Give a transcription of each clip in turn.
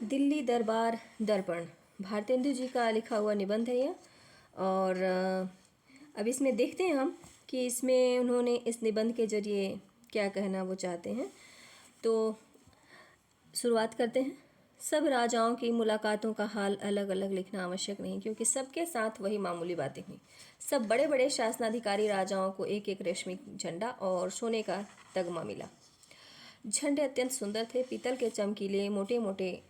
दिल्ली दरबार दर्पण भारतेंदु जी का लिखा हुआ निबंध है यह। और अब इसमें देखते हैं हम कि इसमें उन्होंने इस निबंध के जरिए क्या कहना वो चाहते हैं। तो शुरुआत करते हैं। सब राजाओं की मुलाकातों का हाल अलग अलग लिखना आवश्यक नहीं, क्योंकि सबके साथ वही मामूली बातें हुई। सब बड़े बड़े शासनाधिकारी राजाओं को एक एक रेशमी झंडा और सोने का तगमा मिला। झंडे अत्यंत सुंदर थे, पीतल के चमकीले मोटे मोटे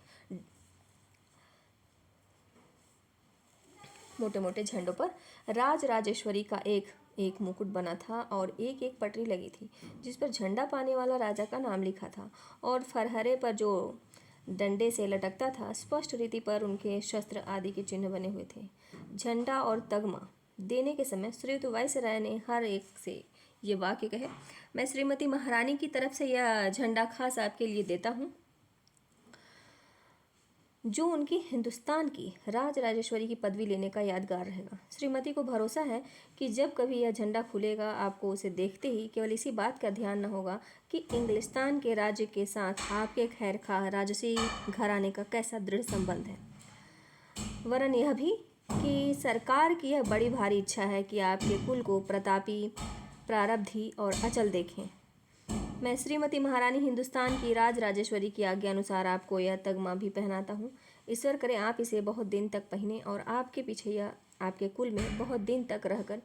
झंडों पर राज राजेश्वरी का एक एक मुकुट बना था और एक एक पटरी लगी थी जिस पर झंडा पाने वाला राजा का नाम लिखा था, और फरहरे पर जो डंडे से लटकता था स्पष्ट रीति पर उनके शस्त्र आदि के चिन्ह बने हुए थे। झंडा और तगमा देने के समय श्रीयुत वायसराय ने हर एक से ये वाक्य कहे, मैं श्रीमती महारानी की तरफ से यह झंडा खास आपके लिए देता हूँ, जो उनकी हिंदुस्तान की राज राजेश्वरी की पदवी लेने का यादगार रहेगा। श्रीमती को भरोसा है कि जब कभी यह झंडा खुलेगा आपको उसे देखते ही केवल इसी बात का ध्यान न होगा कि इंग्लिस्तान के राज्य के साथ आपके खैरखा राजसी घराने का कैसा दृढ़ संबंध है, वरन यह भी कि सरकार की यह बड़ी भारी इच्छा है कि आपके कुल को प्रतापी, प्रारब्धी और अचल देखें। मैं श्रीमती महारानी हिंदुस्तान की राज राजेश्वरी की आज्ञा अनुसार आपको यह तगमा भी पहनाता हूँ। ईश्वर करे आप इसे बहुत दिन तक पहने और आपके पीछे यह आपके कुल में बहुत दिन तक रहकर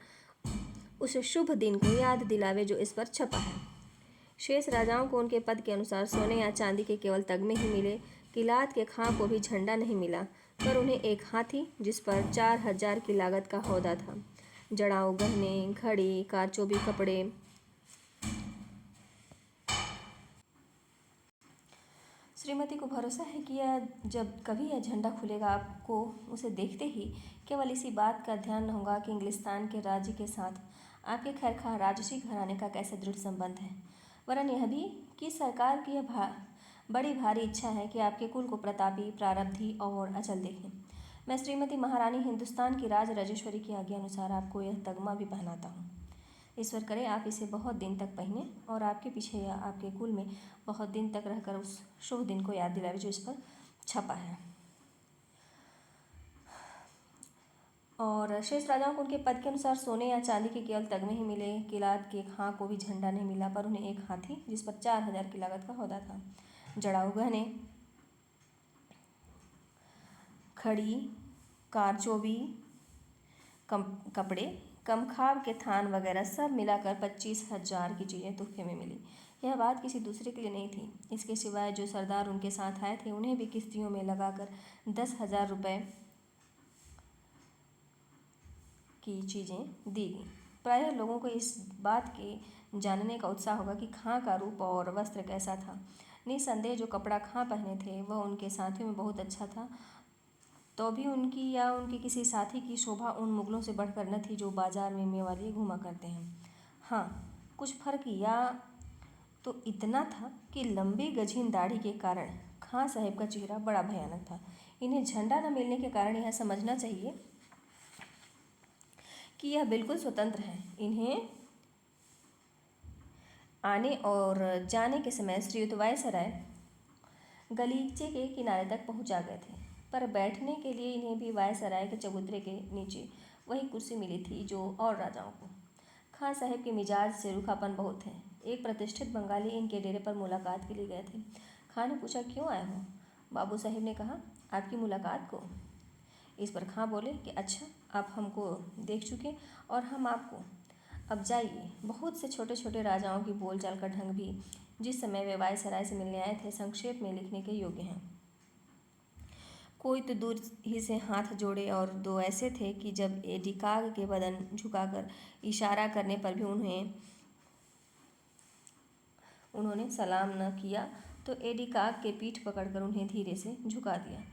उस शुभ दिन को याद दिलावे जो इस पर छपा है। शेष राजाओं को उनके पद के अनुसार सोने या चांदी के केवल तगमे ही मिले। किलात के खां को भी झंडा नहीं मिला, पर उन्हें एक हाथी जिस पर 4000 की लागत का हौदा था, जड़ाऊ गहने, घड़ी, कारचोबी कपड़े, श्रीमती को भरोसा है कि जब कभी यह झंडा खुलेगा आपको उसे देखते ही केवल इसी बात का ध्यान न होगा कि इंग्लिस्तान के राज्य के साथ आपके खैरखा राजसी घराने का कैसा दृढ़ संबंध है, वरन यह भी कि सरकार की यह बड़ी भारी इच्छा है कि आपके कुल को प्रतापी, प्रारब्धी और अचल देखें। मैं श्रीमती महारानी हिंदुस्तान की राज राजेश्वरी की आज्ञा अनुसार आपको यह तगमा भी पहनाता हूँ। ईश्वर करे आप इसे बहुत दिन तक पहने और आपके पीछे या आपके कुल में बहुत दिन तक रहकर उस शुभ दिन को याद दिलावे जो इस पर छपा है। और शेष राजाओं को उनके पद के अनुसार सोने या चांदी के केवल तगमे ही मिले। किलात के खां को भी झंडा नहीं मिला, पर उन्हें एक हाथी जिस पर 4000 की लागत का हौदा था, जड़ाऊ गहने, खड़ी, कारचोबी, कपड़े, कमखाब के थान वगैरह सब मिलाकर 25,000 की चीज़ें तोहफे में मिली। यह बात किसी दूसरे के लिए नहीं थी। इसके सिवाय जो सरदार उनके साथ आए थे उन्हें भी किस्तियों में लगाकर 10,000 रुपये की चीज़ें दी गई। प्रायः लोगों को इस बात के जानने का उत्साह होगा कि खां का रूप और वस्त्र कैसा था। निसंदेह जो कपड़ा खां पहने थे वह उनके साथियों में बहुत अच्छा था, तो भी उनकी या उनके किसी साथी की शोभा उन मुगलों से बढ़कर न थी जो बाजार में मेवा लिए घूमा करते हैं। हाँ, कुछ फर्क या तो इतना था कि लंबी गझीन दाढ़ी के कारण खां साहब का चेहरा बड़ा भयानक था। इन्हें झंडा न मिलने के कारण यह समझना चाहिए कि यह बिल्कुल स्वतंत्र है। इन्हें आने और जाने के समय श्रीयुत वायसराय गलीचे के किनारे तक पहुंचा गए थे, पर बैठने के लिए इन्हें भी वायसराय के चबूतरे के नीचे वही कुर्सी मिली थी जो और राजाओं को। खां साहब के मिजाज से रूखापन बहुत है। एक प्रतिष्ठित बंगाली इनके डेरे पर मुलाकात के लिए गए थे। खां ने पूछा, क्यों आए हो? बाबू साहब ने कहा, आपकी मुलाकात को। इस पर खां बोले कि अच्छा, आप हमको देख चुके और हम आपको। अब जाइए। बहुत से छोटे छोटे राजाओं की बोलचाल का ढंग भी जिस समय वे वायसराय से मिलने आए थे संक्षेप में लिखने के योग्य हैं। कोई तो दूर ही से हाथ जोड़े और दो ऐसे थे कि जब एडिकाग के बदन झुकाकर इशारा करने पर भी उन्होंने सलाम न किया तो एडिकाग के पीठ पकड़कर उन्हें धीरे से झुका दिया।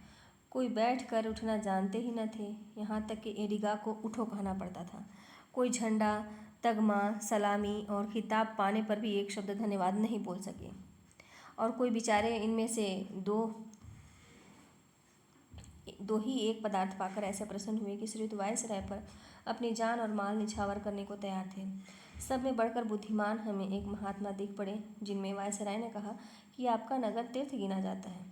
कोई बैठ कर उठना जानते ही न थे, यहाँ तक कि एडिकाग को उठो कहना पड़ता था। कोई झंडा, तगमा, सलामी और खिताब पाने पर भी एक शब्द धन्यवाद नहीं बोल सके, और कोई बेचारे इनमें से दो ही एक पदार्थ पाकर ऐसे प्रसन्न हुए कि श्रीयुत वायसराय पर अपनी जान और माल निछावर करने को तैयार थे। सब में बढ़कर बुद्धिमान हमें एक महात्मा दिख पड़े, जिनमें वायसराय ने कहा कि आपका नगर तीर्थ गिना जाता है।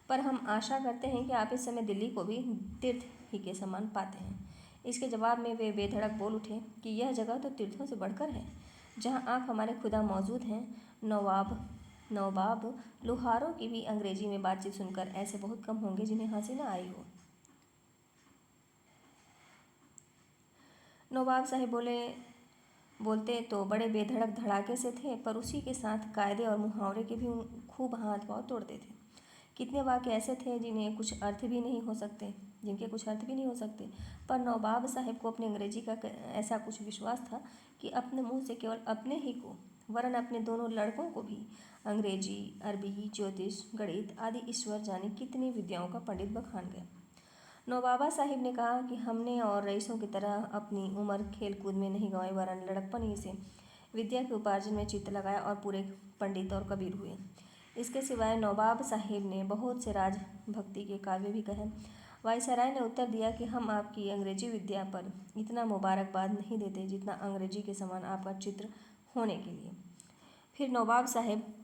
पर हम आशा करते हैं कि आप इस समय दिल्ली को भी तीर्थ ही के समान पाते हैं। इसके जवाब में वे बेधड़क बोल उठे कि यह जगह तो तीर्थों से बढ़कर है, जहाँ आप हमारे खुदा मौजूद हैं। नवाब लोहारों की भी अंग्रेजी में बातचीत सुनकर ऐसे बहुत कम होंगे जिन्हें हंसी न आई हो। नवाब साहब बोलते तो बड़े बेधड़क धड़ाके से थे, पर उसी के साथ कायदे और मुहावरे के भी खूब हाथ पाँव तोड़ते थे। कितने वाक्य ऐसे थे जिनके कुछ अर्थ भी नहीं हो सकते, पर नवाब साहब को अपनी अंग्रेजी का ऐसा कुछ विश्वास था कि अपने मुंह से केवल अपने ही को वरन अपने दोनों लड़कों को भी अंग्रेजी, अरबी, ज्योतिष, गणित आदि ईश्वर जाने कितनी विद्याओं का पंडित बखान गए। नौबाबा साहिब ने कहा कि हमने और रईसों की तरह अपनी उम्र खेल कूद में नहीं गंवाई, वरन लड़कपन ही से विद्या के उपार्जन में चित्त लगाया और पूरे पंडित और कबीर हुए। इसके सिवाय नवाब साहिब ने बहुत से राजभक्ति के काव्य भी कहे। वायसराय ने उत्तर दिया कि हम आपकी अंग्रेजी विद्या पर इतना मुबारकबाद नहीं देते जितना अंग्रेजी के समान आपका चित्र होने के लिए। फिर नवाब साहिब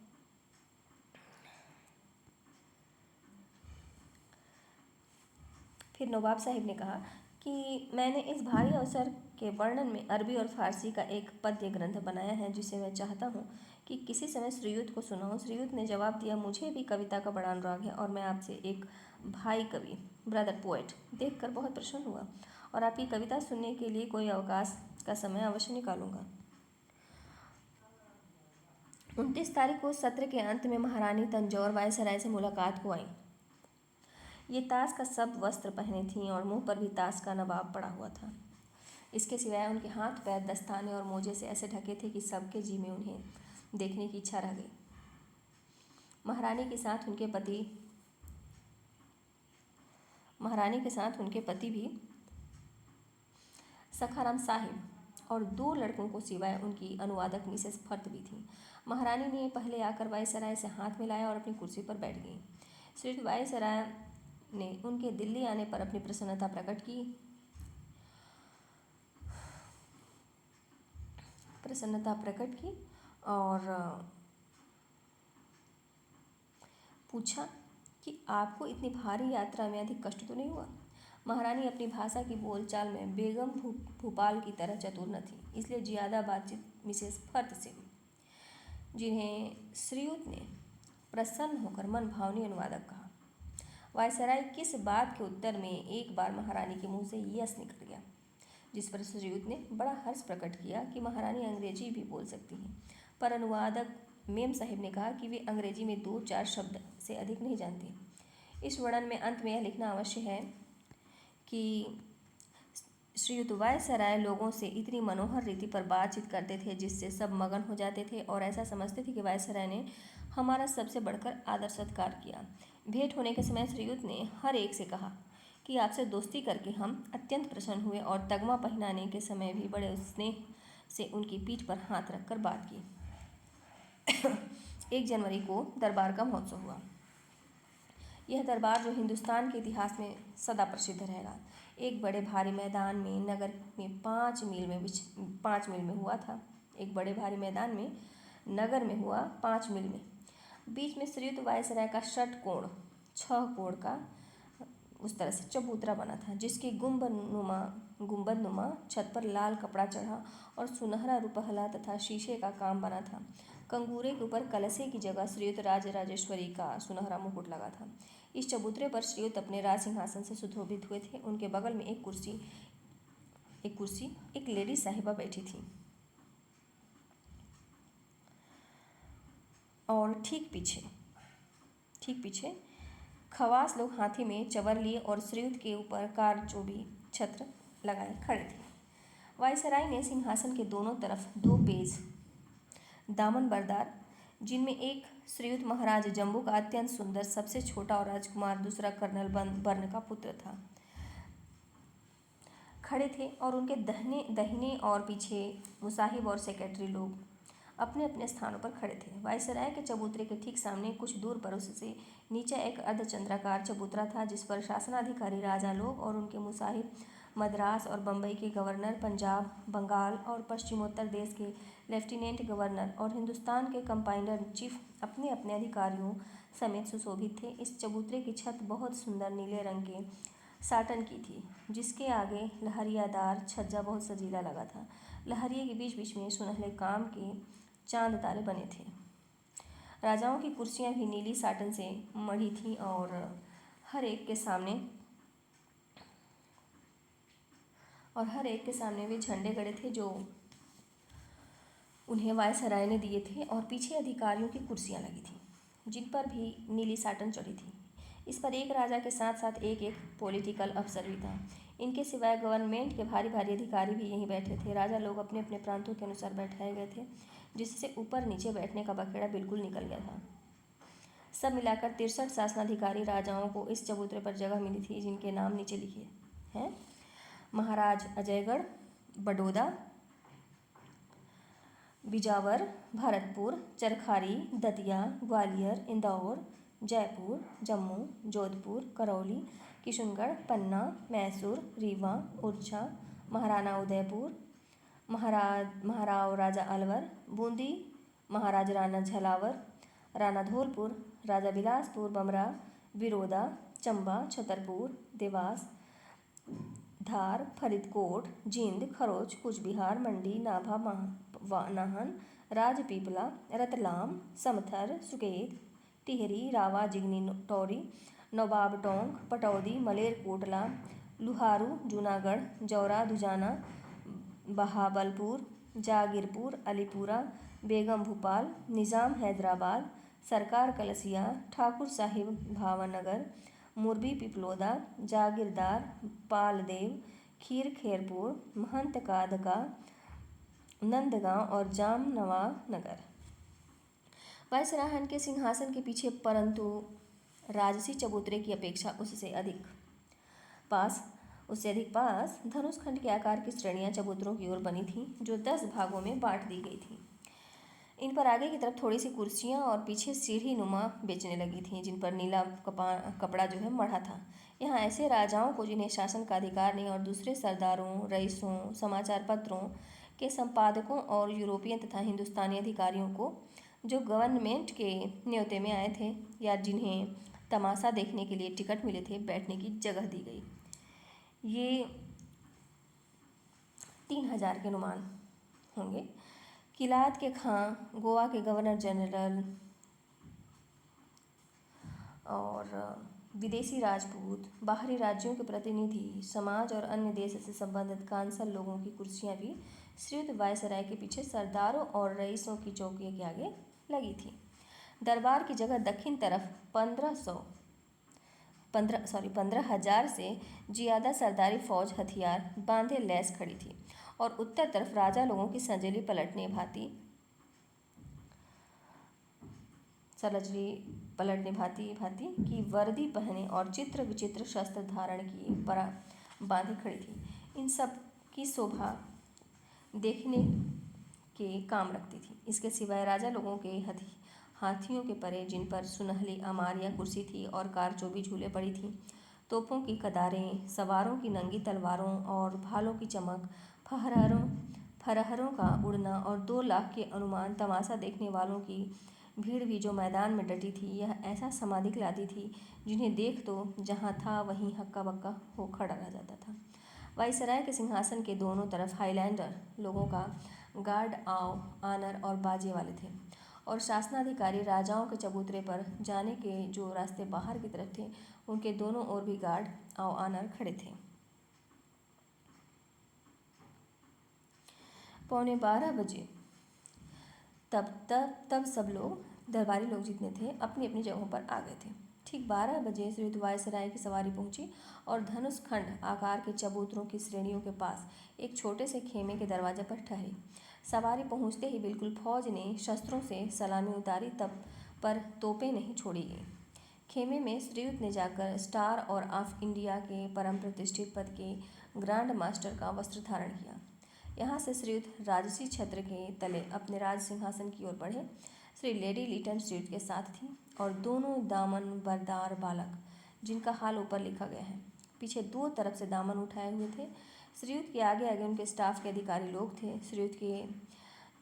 ने कहा कि मैंने इस भारी अवसर के वर्णन में अरबी और फारसी का एक पद्य ग्रंथ बनाया है, जिसे मैं चाहता हूँ कि किसी समय श्रीयुत को सुनाऊं। श्रीयुत ने जवाब दिया, मुझे भी कविता का बड़ा अनुराग है और मैं आपसे एक भाई कवि, ब्रदर पोएट देखकर बहुत प्रसन्न हुआ और आपकी कविता सुनने के लिए कोई अवकाश का समय अवश्य निकालूंगा। 29 तारीख को सत्र के अंत में महारानी तंजौर वायसराय से मुलाकात को आई। ये ताश का सब वस्त्र पहने थीं और मुंह पर भी ताश का नवाब पड़ा हुआ था। इसके सिवाय उनके हाथ पैर दस्ताने और मोजे से ऐसे ढके थे कि सबके जी में उन्हें देखने की इच्छा रह गई। महारानी के साथ उनके पति भी सखाराम साहिब और 2 लड़कों को सिवाय उनकी अनुवादक मिसेस फर्थ भी थी। महारानी ने पहले आकर वायसराय से हाथ मिलाया और अपनी कुर्सी पर बैठ गई। श्री वायसराय ने उनके दिल्ली आने पर अपनी प्रसन्नता प्रकट की और पूछा कि आपको इतनी भारी यात्रा में अधिक कष्ट तो नहीं हुआ। महारानी अपनी भाषा की बोलचाल में बेगम भूपाल की तरह चतुर न थी, इसलिए ज़्यादा बातचीत मिसेस फर्थ से हुई, जिन्हें श्रीयुत ने प्रसन्न होकर मन भावनी अनुवादक कहा। वायसराय किस बात के उत्तर में एक बार महारानी के मुंह से यस निकल गया, जिस पर श्रीयुत ने बड़ा हर्ष प्रकट किया कि महारानी अंग्रेजी भी बोल सकती हैं, पर अनुवादक मेम साहिब ने कहा कि वे अंग्रेजी में 2-4 शब्द से अधिक नहीं जानती। इस वर्णन में अंत में यह लिखना अवश्य है कि श्रीयुत वायसराय लोगों से इतनी मनोहर रीति पर बातचीत करते थे जिससे सब मगन हो जाते थे और ऐसा समझते थे कि वायसराय ने हमारा सबसे बढ़कर आदर सत्कार किया। भेंट होने के समय श्रीयुत ने हर एक से कहा कि आपसे दोस्ती करके हम अत्यंत प्रसन्न हुए और तगमा पहनाने के समय भी बड़े स्नेह से उनकी पीठ पर हाथ रखकर बात की। 1 जनवरी को दरबार का महोत्सव हुआ। यह दरबार जो हिंदुस्तान के इतिहास में सदा प्रसिद्ध रहेगा, एक बड़े भारी मैदान में नगर में 5 मील में हुआ था। एक बड़े भारी मैदान में नगर में हुआ 5 मील में। बीच में श्रीयुत वायसराय का 6 कोण का उस तरह से चबूतरा बना था, जिसकी गुंबद नुमा छत पर लाल कपड़ा चढ़ा और सुनहरा रुपहला तथा शीशे का काम बना था। कंगूरे के ऊपर कलशे की जगह श्रीयुत राजराजेश्वरी का सुनहरा मुकुट लगा था। इस चबूतरे पर श्रीयुत अपने राज सिंहासन से सुशोभित हुए थे। उनके बगल में एक कुर्सी एक लेडी साहिबा बैठी थी और ठीक पीछे खवास लोग हाथी में चवर लिए और श्रीयुत के ऊपर कारचोबी छत्र लगाए खड़े थे। वायसराय ने सिंहासन के दोनों तरफ 2 पेज दामन बरदार, जिनमें एक श्रीयुत महाराज जम्बू का अत्यंत सुंदर सबसे छोटा और राजकुमार दूसरा कर्नल बर्न का पुत्र था, खड़े थे और उनके दाहिने और पीछे मुसाहिब और सेक्रेटरी लोग अपने अपने स्थानों पर खड़े थे। वायसराय के चबूतरे के ठीक सामने कुछ दूर पर उससे नीचे एक अर्धचंद्राकार चबूतरा था, जिस पर शासनाधिकारी राजा लोग और उनके मुसाहिब मद्रास और बम्बई के गवर्नर, पंजाब, बंगाल और पश्चिमोत्तर देश के लेफ्टिनेंट गवर्नर और हिंदुस्तान के कंपाइंडर इन चीफ अपने अपने अधिकारियों समेत सुशोभित थे। इस चबूतरे की छत बहुत सुंदर नीले रंग के साटन की थी, जिसके आगे लहरियादार छज्जा बहुत सजीला लगा था। लहरिये के बीच बीच में सुनहले काम के चांद तारे बने थे। राजाओं की कुर्सियां भी नीली साटन से मढ़ी थीं और हर एक के सामने वे झंडे गड़े थे जो उन्हें वायसराय ने दिए थे, और पीछे अधिकारियों की कुर्सियां लगी थीं, जिन पर भी नीली साटन चढ़ी थी। इस पर एक राजा के साथ साथ एक एक पॉलिटिकल अफसर भी था। इनके सिवाय गवर्नमेंट के भारी भारी अधिकारी भी यहीं बैठे थे। राजा लोग अपने अपने प्रांतों के अनुसार बैठाए गए थे, जिससे ऊपर नीचे बैठने का बखेड़ा बिल्कुल निकल गया था। सब मिलाकर 63 शासनाधिकारी राजाओं को इस चबूतरे पर जगह मिली थी, जिनके नाम नीचे लिखे हैं। महाराज अजयगढ़, बड़ौदा, बिजावर, भरतपुर, चरखारी, दतिया, ग्वालियर, इंदौर, जयपुर, जम्मू, जोधपुर, करौली, किशनगढ़, पन्ना, मैसूर, रीवा, ओरछा, महाराणा उदयपुर, महाराव राजा अलवर, बूंदी, महाराज राणा झलावर, राणा धौलपुर, राजा बिलासपुर, बमरा, बिरोदा, चंबा, छतरपुर, देवास, धार, फरीदकोट, जींद, खरोच, कूचबिहार, मंडी, नाभा, नाहन, राजपीपला, रतलाम, समथर, सुकेत, टिहरी, रावा, जिगनी, टौरी, नवाब टोंक, पटौदी, मलेरकोटला, लुहारू, जूनागढ़, जौरा, दुजाना, बहावलपुर, जागीरपुर, अलीपुरा, बेगम भूपाल, निज़ाम हैदराबाद, सरकार कलसिया, ठाकुर साहिब भावनगर, मुरबी पिपलोदा, जागीरदार, पालदेव, खीर खैरपुर, महंत कादका, नंदगांव और जामनवा नगर। वायसराय के सिंहासन के पीछे, परंतु राजसी चबूतरे की अपेक्षा उससे अधिक पास धनुषखंड के आकार की श्रेणियां चबूतरों की ओर बनी थीं, जो 10 भागों में बांट दी गई थीं। इन पर आगे की तरफ थोड़ी सी कुर्सियां और पीछे सीढ़ी नुमा बेचने लगी थीं, जिन पर नीला कपड़ा जो है मढ़ा था। यहाँ ऐसे राजाओं को जिन्हें शासन का अधिकार नहीं, और दूसरे सरदारों, रईसों, समाचार पत्रों के संपादकों और यूरोपियन तथा हिंदुस्तानी अधिकारियों को, जो गवर्नमेंट के न्योते में आए थे या जिन्हें तमाशा देखने के लिए टिकट मिले थे, बैठने की जगह दी गई। ये 3000 के अनुमान होंगे। किलात के खां, गोवा के गवर्नर जनरल और विदेशी राजपूत, बाहरी राज्यों के प्रतिनिधि, समाज और अन्य देश से संबंधित कांसल लोगों की कुर्सियां भी श्रीयुत वायसराय के पीछे सरदारों और रईसों की चौकियों के आगे लगी थी। दरबार की जगह दक्षिण तरफ 15,000 से ज़्यादा सरदारी फौज हथियार बांधे लैस खड़ी थी, और उत्तर तरफ राजा लोगों की सजेली पलटने भांति की वर्दी पहने और चित्र विचित्र शस्त्र धारण किए बांधी खड़ी थी। इन सब की शोभा देखने के काम रखती थी। इसके सिवाय राजा लोगों के हाथियों के परे, जिन पर सुनहली अमार या कुर्सी थी और कारचोबी झूले पड़ी थी, तोपों की कतारें, सवारों की नंगी तलवारों और भालों की चमक, फरहरों का उड़ना और 2 लाख के अनुमान तमाशा देखने वालों की भीड़ भी जो मैदान में डटी थी, यह ऐसा समाधि दिखलाती थी, जिन्हें देख तो जहाँ था वहीं हक्का बक्का हो खड़ा रह जाता था। वायसराय के सिंहासन के दोनों तरफ हाईलैंडर लोगों का गार्ड ऑनर और बाजे वाले थे, और शासनाधिकारी राजाओं के चबूतरे पर जाने के जो रास्ते बाहर की तरफ थे, उनके दोनों ओर भी गार्ड ऑनर खड़े थे। 11:15 बजे तब सब लोग, दरबारी लोग जितने थे, अपनी अपनी जगहों पर आ गए थे। ठीक 12 बजे श्रीयुत वायसराय की सवारी पहुंची और धनुषखंड आकार के चबूतरों की श्रेणियों के पास एक छोटे से खेमे के दरवाजे पर ठहरी। सवारी पहुंचते ही बिल्कुल फौज ने शस्त्रों से सलामी उतारी, तब पर तोपें नहीं छोड़ी गई। खेमे में श्रीयुत ने जाकर स्टार और ऑफ इंडिया के परम प्रतिष्ठित पद के ग्रांड मास्टर का वस्त्र धारण किया। यहाँ से श्रीयुत राजसी छत्र के तले अपने राज सिंहासन की ओर बढ़े। श्री लेडी लिटन श्रीयुत के साथ थी, और दोनों दामन बरदार बालक, जिनका हाल ऊपर लिखा गया है। पीछे दो तरफ से दामन उठाए हुए थे। श्रीयुत के आगे आगे उनके स्टाफ के अधिकारी लोग थे। श्रीयुत के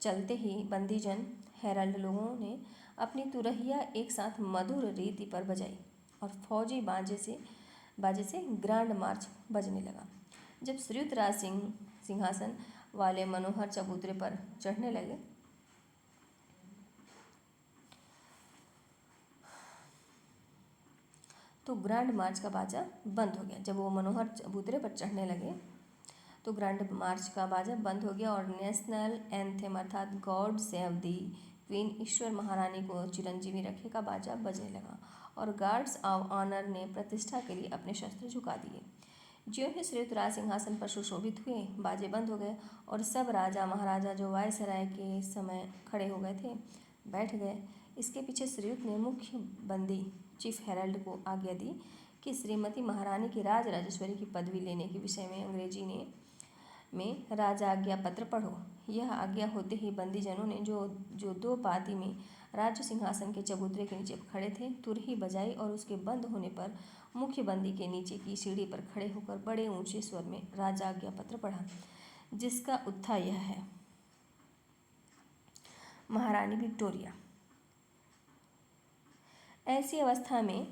चलते ही बंदीजन हेरल्ड लोगों ने अपनी तुरहिया एक साथ मधुर रीति पर बजाई और फौजी बाजे से ग्रांड मार्च बजने लगा। जब श्रीयुत राज सिंह सिंहासन वाले मनोहर चबूतरे पर चढ़ने लगे तो ग्रांड मार्च का बाजा बंद हो गया। जब वो मनोहर चबूतरे पर चढ़ने लगे तो ग्रांड मार्च का बाजा बंद हो गया और नेशनल एंथेम अर्थात गॉड सेव दी क्वीन ईश्वर महारानी को चिरंजीवी रखे का बाजा बजने लगा और गार्ड्स ऑफ ऑनर ने प्रतिष्ठा के लिए अपने शस्त्र झुका दिए। ज्यों ही श्रीयुत राज सिंहासन पर सुशोभित हुए, बाजे बंद हो गए और सब राजा महाराजा जो वायसराय के समय खड़े हो गए थे बैठ गए। इसके पीछे श्रीयुत ने मुख्य बंदी चीफ हेरल्ड को आज्ञा दी कि श्रीमती महारानी की राज राजेश्वरी की पदवी लेने के विषय में अंग्रेजी में राजा आज्ञा पत्र पढ़ो। यह आज्ञा होते ही बंदीजनों ने जो दो पाती में राज्य सिंहासन के चबूतरे के नीचे खड़े थे तुरही बजाई और उसके बंद होने पर मुख्य बंदी के नीचे की सीढ़ी पर खड़े होकर बड़े ऊंचे स्वर में राजा आज्ञा पत्र पढ़ा, जिसका उत्था यह है। महारानी विक्टोरिया। ऐसी अवस्था में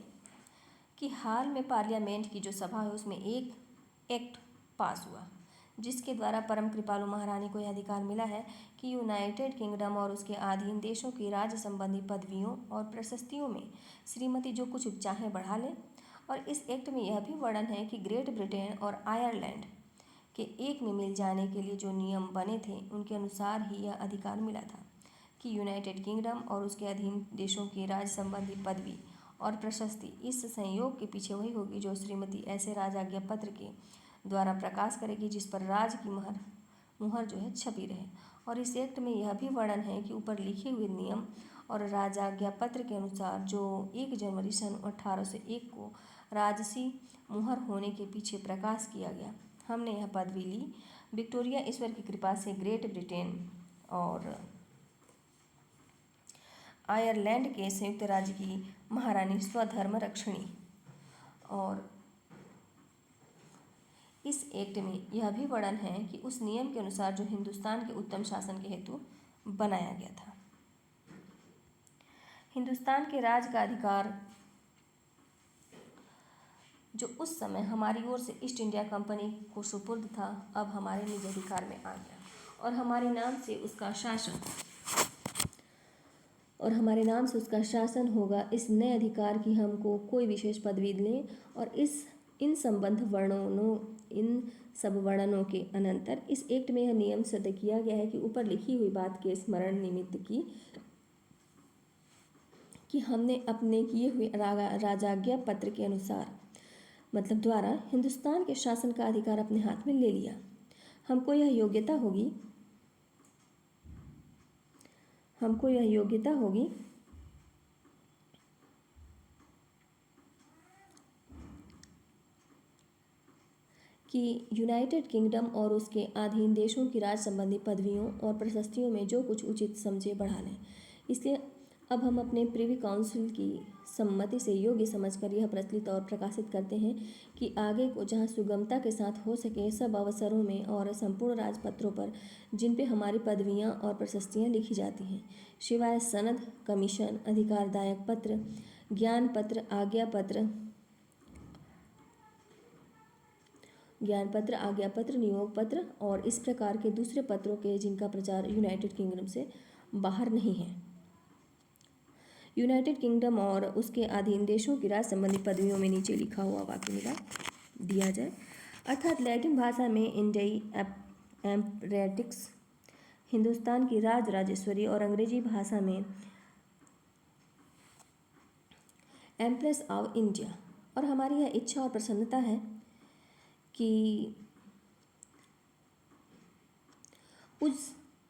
कि हाल में पार्लियामेंट की जो सभा है उसमें एक एक्ट पास हुआ जिसके द्वारा परम कृपालु महारानी को यह अधिकार मिला है कि यूनाइटेड किंगडम और उसके अधीन देशों की राज्य संबंधी पदवियों और प्रशस्तियों में श्रीमती जो कुछ चाहे बढ़ा ले। और इस एक्ट में यह भी वर्णन है कि ग्रेट ब्रिटेन और आयरलैंड के एक में मिल जाने के लिए जो नियम बने थे उनके अनुसार ही यह अधिकार मिला था कि यूनाइटेड किंगडम और उसके अधीन देशों की राज्य संबंधी पदवी और प्रशस्ति इस संयोग के पीछे वही होगी जो श्रीमती ऐसे राजाज्ञा पत्र के द्वारा प्रकाश करेगी जिस पर राज की मुहर जो है छपी रहे। और इस एक्ट में यह भी वर्णन है कि ऊपर लिखे हुए नियम और राजाज्ञा पत्र के अनुसार जो 1 जनवरी सन 1801 को राजसी मुहर होने के पीछे प्रकाश किया गया। हमने यह पदवी ली विक्टोरिया ईश्वर की कृपा से ग्रेट ब्रिटेन और आयरलैंड के संयुक्त राज्य की महारानी स्वधर्म रक्षणी। और इस एक्ट में यह भी वर्णन है कि उस नियम के अनुसार जो हिंदुस्तान के उत्तम शासन के हेतु बनाया गया था। हिंदुस्तान के राज का अधिकार जो उस समय हमारी ओर से ईस्ट इंडिया कंपनी को सुपुर्द था अब हमारे निज अधिकार में आ गया और हमारे नाम से उसका शासन होगा। इस नए अधिकार की हमको कोई विशेष पदवी लें और इन सब वर्णनों के अनंतर इस एक्ट में यह नियम सिद्ध किया गया है कि ऊपर लिखी हुई बात के स्मरण निमित्त कि हमने अपने किए हुए राजाज्ञा पत्र के अनुसार मतलब द्वारा हिंदुस्तान के शासन का अधिकार अपने हाथ में ले लिया। हमको यह योग्यता होगी कि यूनाइटेड किंगडम और उसके अधीन देशों की राज संबंधी पदवियों और प्रशस्तियों में जो कुछ उचित समझे बढ़ा लें। इसलिए अब हम अपने प्रिवी काउंसिल की सम्मति से योग्य समझकर यह प्रचलित और प्रकाशित करते हैं कि आगे को जहाँ सुगमता के साथ हो सके सब अवसरों में और संपूर्ण राजपत्रों पर जिन पे हमारी पदवियाँ और प्रशस्तियाँ लिखी जाती हैं सिवाय सनद, कमीशन, अधिकारदायक पत्र, ज्ञान पत्र, आज्ञा पत्र, नियोग पत्र और इस प्रकार के दूसरे पत्रों के जिनका प्रचार यूनाइटेड किंगडम से बाहर नहीं है। यूनाइटेड किंगडम और उसके अधीन देशों की राज संबंधी पदवियों में नीचे लिखा हुआ वाक्य मिला दिया जाए अर्थात लैटिन भाषा में इंडई एम्परेटिक्स हिंदुस्तान की राज राजेश्वरी और अंग्रेजी भाषा में एम्प्रेस ऑफ इंडिया। और हमारी यह इच्छा और प्रसन्नता है कि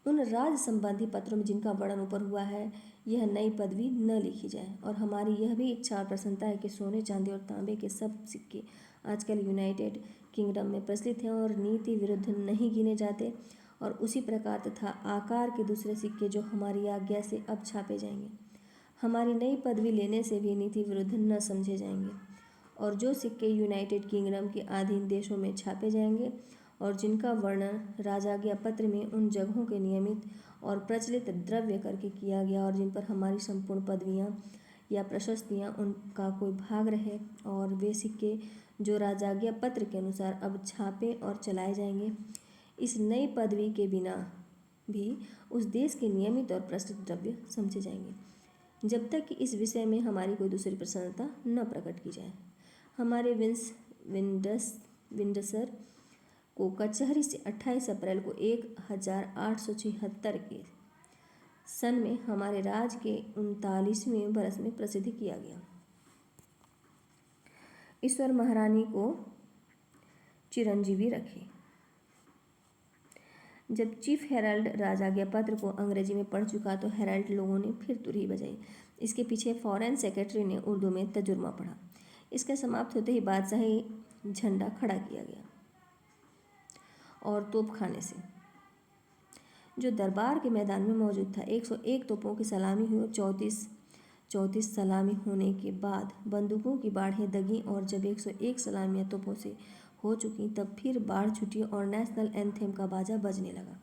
उन राज संबंधी पत्रों में जिनका वर्णन ऊपर हुआ है यह नई पदवी न लिखी जाए। और हमारी यह भी इच्छा और प्रसन्नता है कि सोने, चांदी और तांबे के सब सिक्के आजकल यूनाइटेड किंगडम में प्रचलित हैं और नीति विरुद्ध नहीं गिने जाते और उसी प्रकार तथा आकार के दूसरे सिक्के जो हमारी आज्ञा से अब छापे जाएंगे हमारी नई पदवी लेने से भी नीति विरुद्ध न समझे जाएंगे और जो सिक्के यूनाइटेड किंगडम के अधीन देशों में छापे जाएंगे और जिनका वर्णन राजाज्ञा पत्र में उन जगहों के नियमित और प्रचलित द्रव्य करके किया गया और जिन पर हमारी संपूर्ण पदवियाँ या प्रशस्तियाँ उनका कोई भाग रहे, और वे सिक्के जो राजाज्ञा पत्र के अनुसार अब छापे और चलाए जाएंगे इस नई पदवी के बिना भी उस देश के नियमित और प्रचलित द्रव्य समझे जाएंगे, जब तक कि इस विषय में हमारी कोई दूसरी प्रसन्नता न प्रकट की जाए। हमारे विंडसर को कचहरी से 28 अप्रैल को 1876 के सन में हमारे राज के 39वें बरस में प्रसिद्ध किया गया। ईश्वर महारानी को चिरंजीवी रखे। जब चीफ हेराल्ड राजाज्ञा पत्र को अंग्रेजी में पढ़ चुका तो हेराल्ड लोगों ने फिर तुरही बजाई। इसके पीछे फॉरेन सेक्रेटरी ने उर्दू में तर्जुमा पढ़ा। इसके समाप्त होते ही बादशाही झंडा खड़ा किया गया और तोपखाने से जो दरबार के मैदान में मौजूद था 101 तोपों की सलामी हुई। 34 सलामी होने के बाद बंदूकों की बाढ़ें दगी और जब 101 सलामियाँ तोपों से हो चुकी तब फिर बाढ़ छुटी और नेशनल एंथेम का बाजा बजने लगा।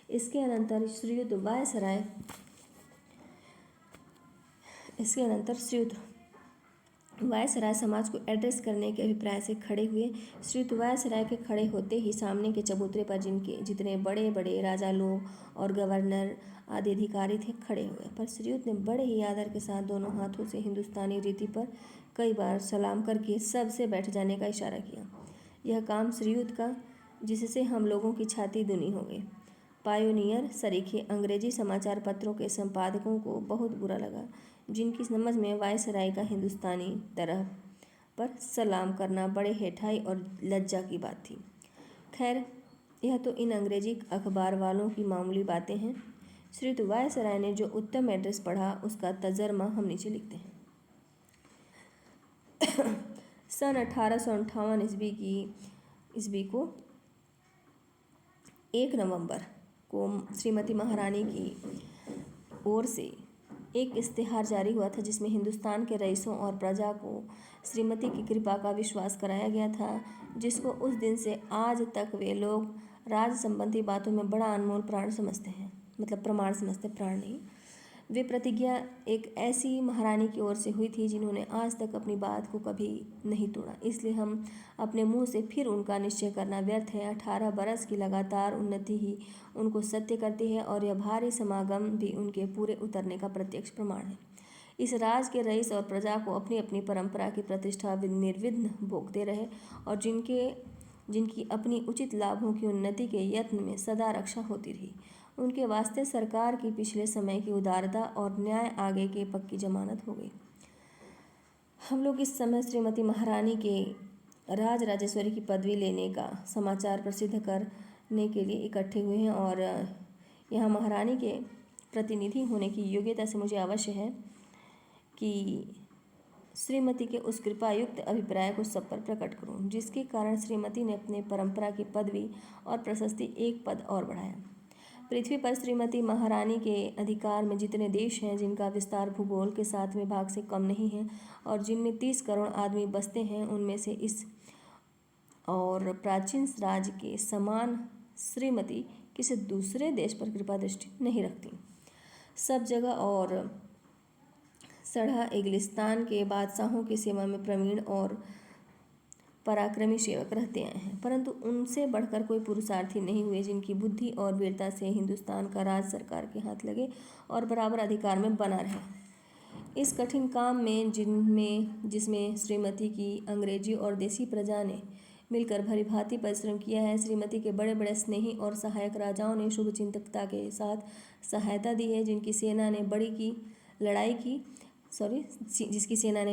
इसके अनंतर श्रीयुत वायसराय समाज को एड्रेस करने के अभिप्राय से खड़े हुए। श्रीयुत वायसराय के खड़े होते ही सामने के चबूतरे पर जितने बड़े बड़े राजा लोग और गवर्नर आदि अधिकारी थे खड़े हुए, पर श्रीयुत ने बड़े ही आदर के साथ दोनों हाथों से हिंदुस्तानी रीति पर कई बार सलाम करके सबसे बैठ जाने का इशारा किया। यह काम श्रीयुत का जिससे हम लोगों की छाती दुनी हो गई। पायोनियर सरीखे अंग्रेजी समाचार पत्रों के संपादकों को बहुत बुरा लगा, जिनकी समझ में वायसराय का हिंदुस्तानी तरह पर सलाम करना बड़े हेठाई और लज्जा की बात थी। खैर, यह तो इन अंग्रेजी अखबार वालों की मामूली बातें हैं। श्रीयुत वायसराय ने जो उत्तम एड्रेस पढ़ा उसका तर्जमा हम नीचे लिखते हैं। सन 1858 ईस्वी को 1 नवंबर को श्रीमती महारानी की ओर से एक इश्तिहार जारी हुआ था जिसमें हिंदुस्तान के रईसों और प्रजा को श्रीमती की कृपा का विश्वास कराया गया था, जिसको उस दिन से आज तक वे लोग राज संबंधी बातों में बड़ा अनमोल प्राण समझते हैं, मतलब प्रमाण समझते, प्राण नहीं। वे प्रतिज्ञा एक ऐसी महारानी की ओर से हुई थी जिन्होंने आज तक अपनी बात को कभी नहीं तोड़ा, इसलिए हम अपने मुंह से फिर उनका निश्चय करना व्यर्थ है। 18 बरस की लगातार उन्नति ही उनको सत्य करती है और यह भारी समागम भी उनके पूरे उतरने का प्रत्यक्ष प्रमाण है। इस राज के रईस और प्रजा को अपनी अपनी परंपरा की प्रतिष्ठा निर्विघ्न भोगते रहे और जिनकी अपनी उचित लाभों की उन्नति के यत्न में सदा रक्षा होती रही, उनके वास्ते सरकार की पिछले समय की उदारता और न्याय आगे की पक्की जमानत हो गई। हम लोग इस समय श्रीमती महारानी के राज राजेश्वरी की पदवी लेने का समाचार प्रसिद्ध करने के लिए इकट्ठे हुए हैं और यहाँ महारानी के प्रतिनिधि होने की योग्यता से मुझे अवश्य है कि श्रीमती के उस कृपायुक्त अभिप्राय को सब पर प्रकट करूं, जिसके कारण श्रीमती ने अपने परंपरा की पदवी और प्रशस्ति एक पद और बढ़ाया। पृथ्वी पर श्रीमती महारानी के अधिकार में जितने देश हैं जिनका विस्तार भूगोल के 7वें भाग से कम नहीं है और जिनमें 30 करोड़ आदमी बसते हैं, उनमें से इस और प्राचीन राज्य के समान श्रीमती किसी दूसरे देश पर कृपा दृष्टि नहीं रखती। सब जगह और सढ़ा इंग्लिस्तान के बादशाहों की सेवा में प्रवीण और पराक्रमी सेवक रहते आए हैं, परंतु उनसे बढ़कर कोई पुरुषार्थी नहीं हुए जिनकी बुद्धि और वीरता से हिंदुस्तान का राज सरकार के हाथ लगे और बराबर अधिकार में बना रहे। इस कठिन काम में जिसमें श्रीमती की अंग्रेजी और देसी प्रजा ने मिलकर भली भांति परिश्रम किया है, श्रीमती के बड़े बड़े स्नेही और सहायक राजाओं ने शुभचिंतकता के साथ सहायता दी है, जिसकी सेना ने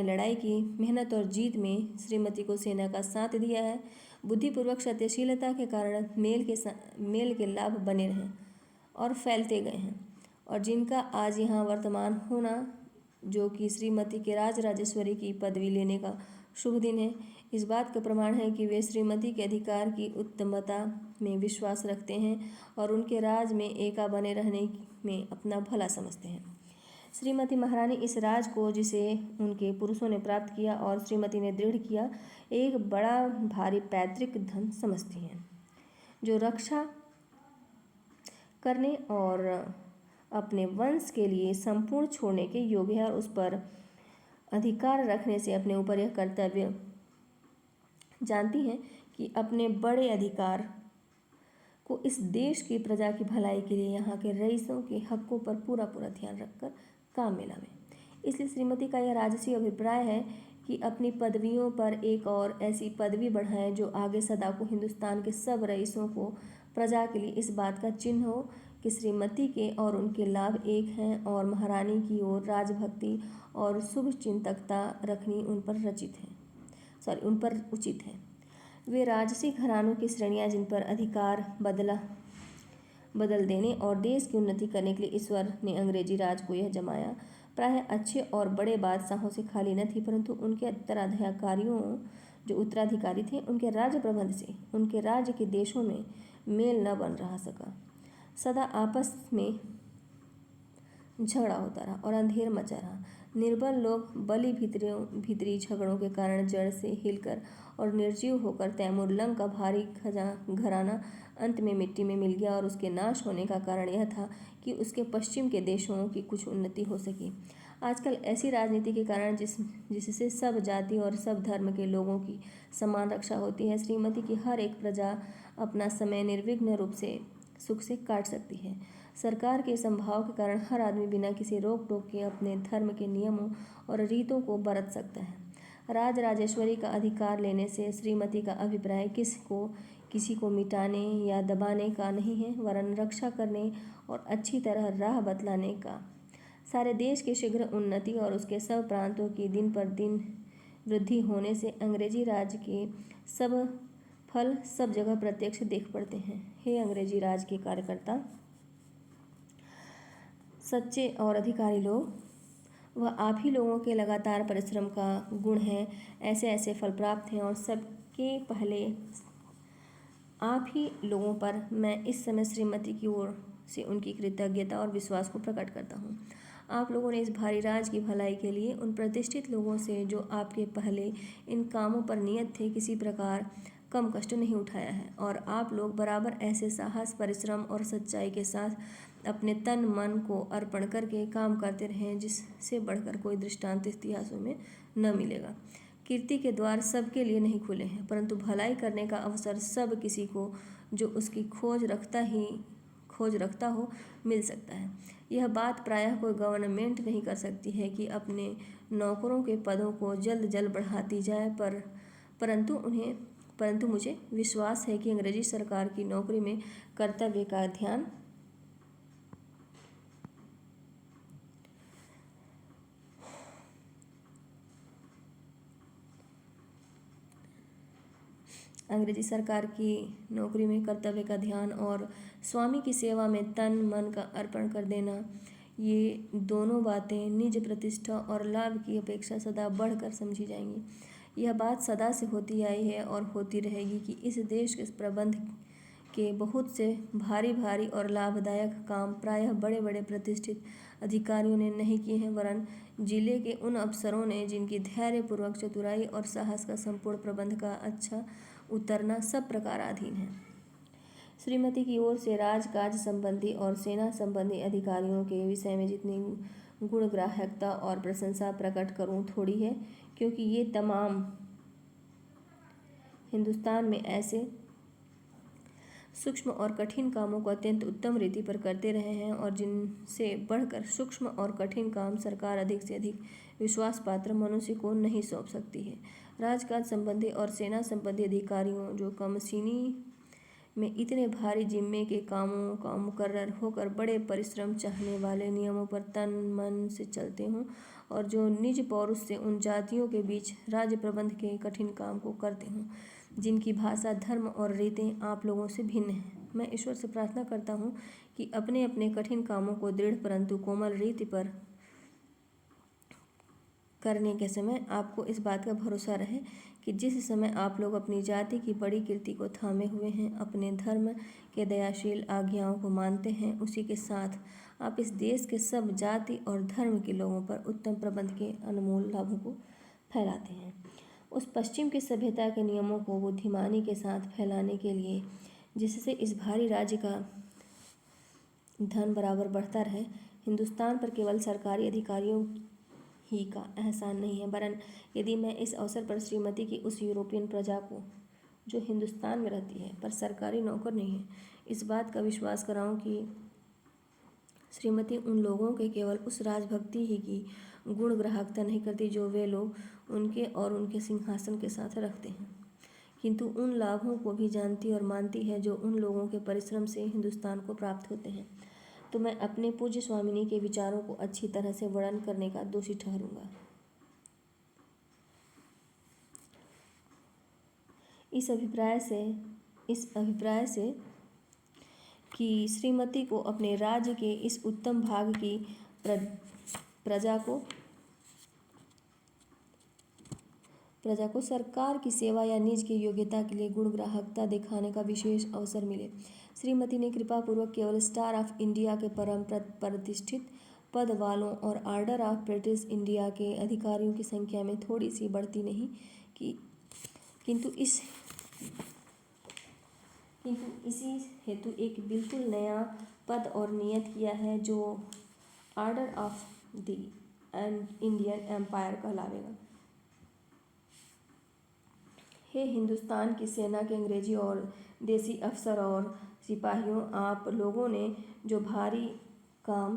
लड़ाई की मेहनत और जीत में श्रीमती को सेना का साथ दिया है। बुद्धिपूर्वक सत्यशीलता के कारण मेल के लाभ बने रहे और फैलते गए हैं और जिनका आज यहाँ वर्तमान होना, जो कि श्रीमती के राज राजेश्वरी की पदवी लेने का शुभ दिन है, इस बात का प्रमाण है कि वे श्रीमती के अधिकार की उत्तमता में विश्वास रखते हैं और उनके राज में एका बने रहने में अपना भला समझते हैं। श्रीमती महारानी इस राज को, जिसे उनके पुरुषों ने प्राप्त किया और श्रीमती ने दृढ़ किया, एक बड़ा भारी पैतृक धन समझती हैं, जो रक्षा करने और अपने वंश के लिए संपूर्ण छोड़ने के योग्य है, और उस पर अधिकार रखने से अपने ऊपर यह कर्तव्य जानती हैं कि अपने बड़े अधिकार को इस देश की प्रजा की भलाई के लिए यहाँ के रईसों के हकों पर पूरा पूरा ध्यान रखकर काम में लावें। इसलिए श्रीमती का यह राजसी अभिप्राय है कि अपनी पदवियों पर एक और ऐसी पदवी बढ़ाएं जो आगे सदा को हिंदुस्तान के सब रईसों को प्रजा के लिए इस बात का चिन्ह हो कि श्रीमती के और उनके लाभ एक हैं, और महारानी की ओर राजभक्ति और शुभ चिंतकता रखनी उन पर उचित है। वे राजसी घरानों की श्रेणियां जिन पर अधिकार बदल देने और देश की उन्नति करने के लिए ईश्वर ने अंग्रेजी राज को यह जमाया, प्रायः अच्छे और बड़े बादशाहों से खाली न थी, परंतु उनके उत्तराधिकारी थे, उनके राज्य प्रबंध से उनके राज्य के देशों में मेल न बन रहा सका। सदा आपस में झगड़ा होता रहा और अंधेर मचा रहा। निर्बल लोग बली भीतरी झगड़ों के कारण जड़ से हिलकर और निर्जीव होकर तैमूर लंग का भारी घराना अंत में मिट्टी में मिल गया, और उसके नाश होने का कारण यह था कि उसके पश्चिम के देशों की कुछ उन्नति हो सकी। आजकल ऐसी राजनीति के कारण जिससे सब जाति और सब धर्म के लोगों की समान रक्षा होती है, श्रीमती की हर एक प्रजा अपना समय निर्विघ्न रूप से सुख से काट सकती है। सरकार के संभाव के कारण हर आदमी बिना किसी रोक टोक के अपने धर्म के नियमों और रीतों को बरत सकता है। राज राजेश्वरी का अधिकार लेने से श्रीमती का अभिप्राय किसी को मिटाने या दबाने का नहीं है, वरन रक्षा करने और अच्छी तरह राह बतलाने का। सारे देश की शीघ्र उन्नति और उसके सब प्रांतों की दिन पर दिन वृद्धि होने से अंग्रेजी राज के सब फल सब जगह प्रत्यक्ष देख पड़ते हैं। हे अंग्रेजी राज के कार्यकर्ता, सच्चे और अधिकारी लोग, वह आप ही लोगों के लगातार परिश्रम का गुण है। ऐसे ऐसे फल प्राप्त हैं, और सबके पहले आप ही लोगों पर मैं इस समय श्रीमती की ओर से उनकी कृतज्ञता और विश्वास को प्रकट करता हूँ। आप लोगों ने इस भारी राज की भलाई के लिए उन प्रतिष्ठित लोगों से जो आपके पहले इन कामों पर नियत थे, किसी प्रकार कम कष्ट नहीं उठाया है, और आप लोग बराबर ऐसे साहस, परिश्रम और सच्चाई के साथ अपने तन मन को अर्पण करके काम करते रहें जिससे बढ़कर कोई दृष्टांत इतिहासों में न मिलेगा। कीर्ति के द्वार सबके लिए नहीं खुले हैं, परंतु भलाई करने का अवसर सब किसी को जो उसकी खोज रखता हो मिल सकता है। यह बात प्रायः कोई गवर्नमेंट नहीं कर सकती है कि अपने नौकरों के पदों को जल्द जल्द बढ़ाती जाए, परंतु मुझे विश्वास है कि अंग्रेजी सरकार की नौकरी में कर्तव्य का ध्यान और स्वामी की सेवा में तन मन का अर्पण कर देना, ये दोनों बातें निज प्रतिष्ठा और लाभ की अपेक्षा सदा बढ़कर समझी जाएंगी। यह बात सदा से होती आई है और होती रहेगी कि इस देश के प्रबंध के बहुत से भारी भारी और लाभदायक काम प्रायः बड़े बड़े प्रतिष्ठित अधिकारियों ने नहीं किए हैं, वरन जिले के उन अफसरों ने जिनकी धैर्यपूर्वक चतुराई और साहस का संपूर्ण प्रबंध का अच्छा उतरना सब प्रकाराधीन है। श्रीमती की ओर से राजकाज संबंधी और सेना संबंधी अधिकारियों के विषय में जितनी गुणग्राह्यता और प्रशंसा प्रकट करूं थोड़ी है, क्योंकि ये तमाम हिंदुस्तान में ऐसे सूक्ष्म और कठिन कामों को अत्यंत उत्तम रीति पर करते रहे हैं, और जिनसे बढ़कर सूक्ष्म और कठिन काम सरकार अधिक से अधिक विश्वास पात्र मनुष्य को नहीं सौंप सकती है। राजकाज संबंधी और सेना संबंधी अधिकारियों जो कमसीनी में इतने भारी जिम्मे के कामों का मुकर्रर होकर बड़े परिश्रम चाहने वाले नियमों पर तन मन से चलते हों, और जो निज पौरुष से उन जातियों के बीच राज्य प्रबंध के कठिन काम को करते हों जिनकी भाषा, धर्म और रीतें आप लोगों से भिन्न हैं। मैं ईश्वर से प्रार्थना करता हूँ कि अपने अपने कठिन कामों को दृढ़ परंतु कोमल रीति पर करने के समय आपको इस बात का भरोसा रहे कि जिस समय आप लोग अपनी जाति की बड़ी कीर्ति को थामे हुए हैं, अपने धर्म के दयाशील आज्ञाओं को मानते हैं, उसी के साथ आप इस देश के सब जाति और धर्म के लोगों पर उत्तम प्रबंध के अनमोल लाभों को फैलाते हैं। उस पश्चिम की सभ्यता के नियमों को बुद्धिमानी के साथ फैलाने के लिए, जिससे इस भारी राज्य का धन बराबर बढ़ता रहे। हिंदुस्तान पर केवल सरकारी अधिकारियों ही का एहसान नहीं है, वरन यदि मैं इस अवसर पर श्रीमती की उस यूरोपियन प्रजा को जो हिंदुस्तान में रहती है पर सरकारी नौकर नहीं है, इस बात का विश्वास कराऊं कि श्रीमती उन लोगों के केवल उस राजभक्ति ही की गुण ग्राहकता नहीं करती जो वे लोग उनके और उनके सिंहासन के साथ रखते हैं, किंतु उन लाभों को भी जानती और मानती है जो उन लोगों के परिश्रम से हिंदुस्तान को प्राप्त होते हैं, तो मैं अपने पूज्य स्वामिनी के विचारों को अच्छी तरह से वर्णन करने का दोषी ठहरूंगा। इस अभिप्राय से कि श्रीमती को अपने राज्य के इस उत्तम भाग की प्रजा को सरकार की सेवा या निज की योग्यता के लिए गुणग्राहकता दिखाने का विशेष अवसर मिले। श्रीमती ने कृपापूर्वक केवल स्टार ऑफ इंडिया के परम प्रतिष्ठित पद वालों और ऑर्डर ऑफ ब्रिटिश इंडिया के अधिकारियों की संख्या में थोड़ी सी बढ़ती नहीं की, किंतु इसी हेतु एक बिल्कुल नया पद और नियत किया है जो order of the Indian empire कहलावेगा। हे हिंदुस्तान की सेना के अंग्रेजी और देसी अफसर और सिपाहियों, आप लोगों ने जो भारी काम